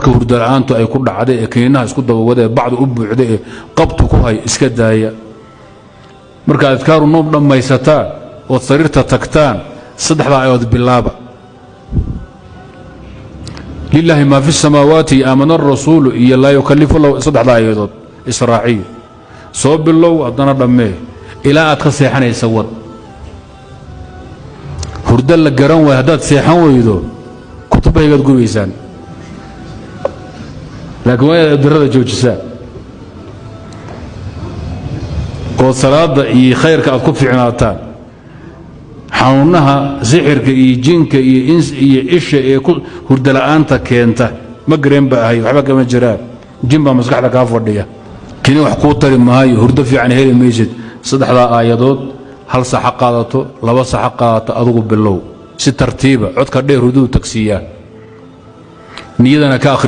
dadka hurdalaantu ay ku dhacday ee keenaha isku dabawadee bacdu u buuxday ee qabtu ku hay iska daaya marka adkaaru noob dhammaysataan oo sariirta tagtaan saddexda ayood bilaaba lillahi ma fi samaawaati amana ar-rasuulu iyo la yukallifu lahu saddexda ayood israaciil soo bilow adana dhammee ilaa aad ka seexanaysa wad hurda la garan way hadaad seexan weydo kutubahaygaad gubaysaan laakiin waa inaad darada joojisaan oo salaada iyo khayrka aad ku fiicnaataan xanuunaha sixirka iyo jinka iyo ins iyo isha ee ku hurdala'aanta keenta ma gareen ba ahay waxba kama jiraan jin baa maskaxda kaa fadhiya kini wax kuu tari maayo hurdo fiican heli maysid saddexdaa aayadood hal sax qaadato laba sax qaadato adigu bilow si tartiiba codka dheer hurduu tagsiiyaa niyadana ka akhri